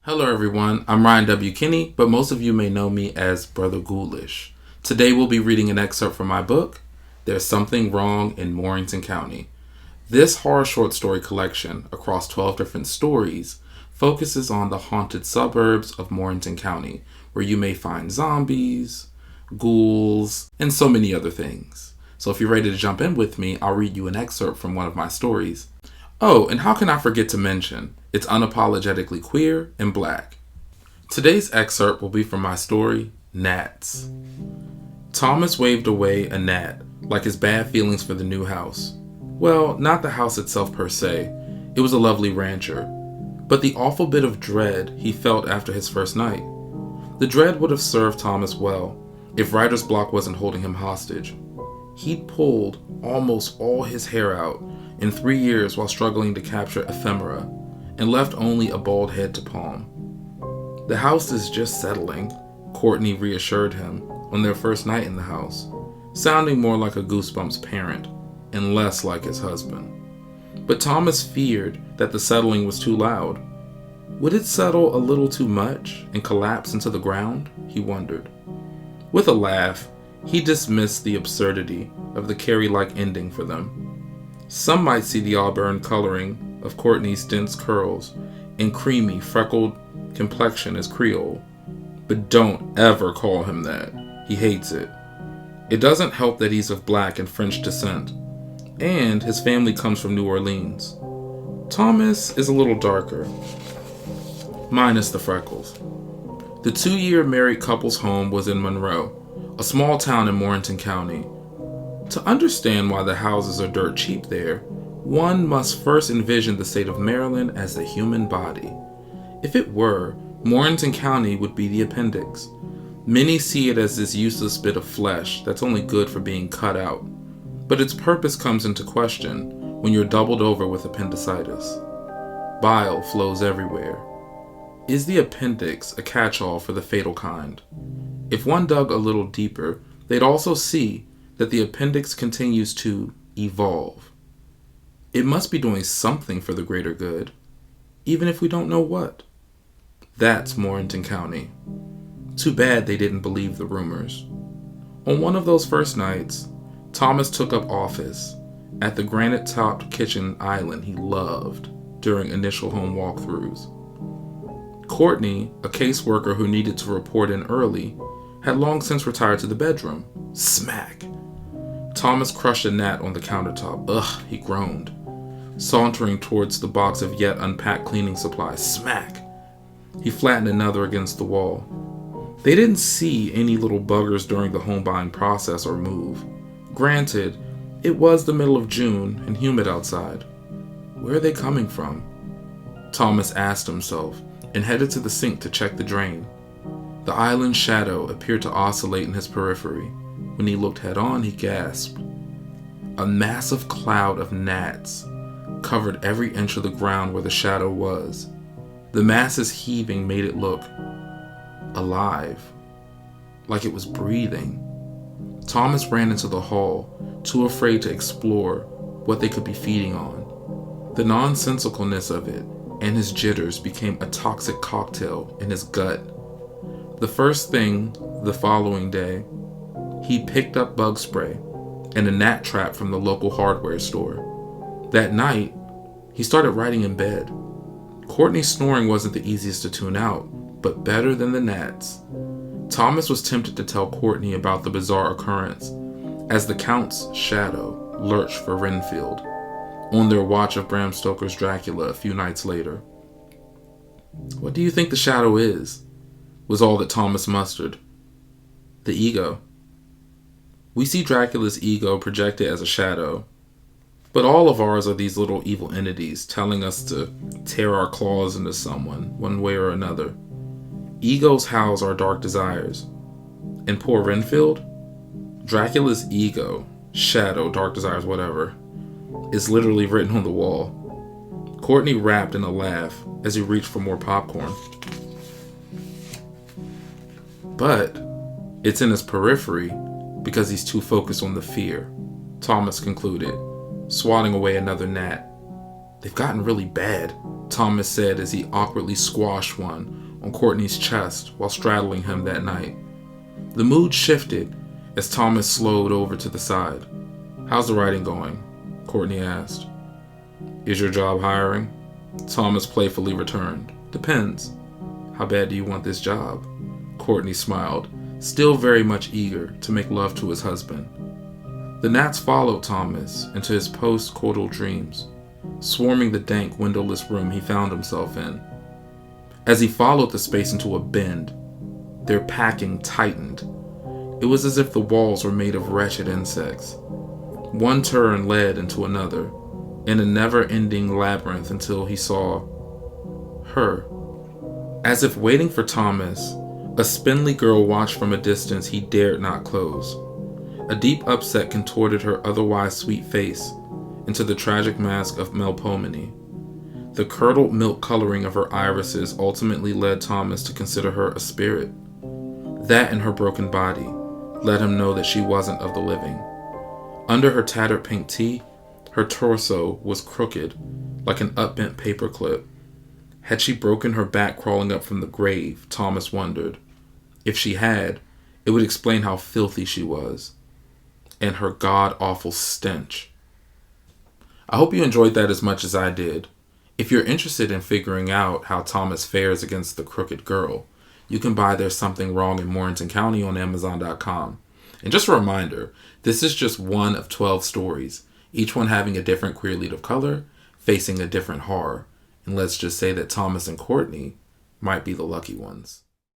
Hello everyone, I'm Ryan W. Kinney, but most of you may know me as Brother Ghoulish. Today we'll be reading an excerpt from my book, There's Something Wrong in Morrington County. This horror short story collection, across 12 different stories, focuses on the haunted suburbs of Morrington County, where you may find zombies, ghouls, and so many other things. So if you're ready to jump in with me, I'll read you an excerpt from one of my stories. Oh, and how can I forget to mention, it's unapologetically queer and black. Today's excerpt will be from my story, Gnats. Thomas waved away a gnat, like his bad feelings for the new house. Well, not the house itself per se, it was a lovely rancher, but the awful bit of dread he felt after his first night. The dread would have served Thomas well, if writer's block wasn't holding him hostage. He'd pulled almost all his hair out in 3 years while struggling to capture ephemera, and left only a bald head to palm. The house is just settling, Courtney reassured him on their first night in the house, sounding more like a Goosebumps parent and less like his husband. But Thomas feared that the settling was too loud. Would it settle a little too much and collapse into the ground? He wondered. With a laugh, he dismissed the absurdity of the Carrie-like ending for them. Some might see the auburn coloring of Courtney's dense curls and creamy, freckled complexion as Creole, but don't ever call him that. He hates it. It doesn't help that he's of black and French descent, and his family comes from New Orleans. Thomas is a little darker, minus the freckles. The 2-year married couple's home was in Monroe, a small town in Morrington County. To understand why the houses are dirt cheap there, one must first envision the state of Maryland as the human body. If it were, Morrington County would be the appendix. Many see it as this useless bit of flesh that's only good for being cut out. But its purpose comes into question when you're doubled over with appendicitis. Bile flows everywhere. Is the appendix a catch-all for the fatal kind? If one dug a little deeper, they'd also see that the appendix continues to evolve. It must be doing something for the greater good, even if we don't know what. That's Morrington County. Too bad they didn't believe the rumors. On one of those first nights, Thomas took up office at the granite-topped kitchen island he loved during initial home walkthroughs. Courtney, a caseworker who needed to report in early, had long since retired to the bedroom. Smack! Thomas crushed a gnat on the countertop. Ugh, he groaned, sauntering towards the box of yet unpacked cleaning supplies. Smack! He flattened another against the wall. They didn't see any little buggers during the home buying process or move. Granted, it was the middle of June and humid outside. Where are they coming from? Thomas asked himself and headed to the sink to check the drain. The island's shadow appeared to oscillate in his periphery. When he looked head-on, he gasped. A massive cloud of gnats covered every inch of the ground where the shadow was. The mass's heaving made it look alive, like it was breathing. Thomas ran into the hall, too afraid to explore what they could be feeding on. The nonsensicalness of it and his jitters became a toxic cocktail in his gut. The first thing the following day, he picked up bug spray and a gnat trap from the local hardware store. That night, he started writing in bed. Courtney's snoring wasn't the easiest to tune out, but better than the gnats. Thomas was tempted to tell Courtney about the bizarre occurrence, as the Count's shadow lurched for Renfield, on their watch of Bram Stoker's Dracula a few nights later. What do you think the shadow is? Was all that Thomas mustered. The ego. We see Dracula's ego projected as a shadow, but all of ours are these little evil entities telling us to tear our claws into someone, one way or another. Egos house our dark desires. And poor Renfield? Dracula's ego, shadow, dark desires, whatever, is literally written on the wall. Courtney rapped in a laugh as he reached for more popcorn. But it's in his periphery because he's too focused on the fear, Thomas concluded, swatting away another gnat. "They've gotten really bad," Thomas said as he awkwardly squashed one on Courtney's chest while straddling him that night. The mood shifted as Thomas slowed over to the side. "How's the writing going?" Courtney asked. "Is your job hiring?" Thomas playfully returned. "Depends. How bad do you want this job?" Courtney smiled, still very much eager to make love to his husband. The gnats followed Thomas into his post-coital dreams, swarming the dank, windowless room he found himself in. As he followed the space into a bend, their packing tightened. It was as if the walls were made of wretched insects. One turn led into another, in a never-ending labyrinth until he saw her. As if waiting for Thomas, a spindly girl watched from a distance he dared not close. A deep upset contorted her otherwise sweet face into the tragic mask of melpomene. The curdled milk coloring of her irises ultimately led Thomas to consider her a spirit. That and her broken body let him know that she wasn't of the living. Under her tattered pink tee, her torso was crooked, like an upbent paperclip. Had she broken her back crawling up from the grave, Thomas wondered. If she had, it would explain how filthy she was, and her god-awful stench. I hope you enjoyed that as much as I did. If you're interested in figuring out how Thomas fares against the crooked girl, you can buy There's Something Wrong in Morrington County on Amazon.com. And just a reminder, this is just one of 12 stories, each one having a different queer lead of color, facing a different horror. And let's just say that Thomas and Courtney might be the lucky ones.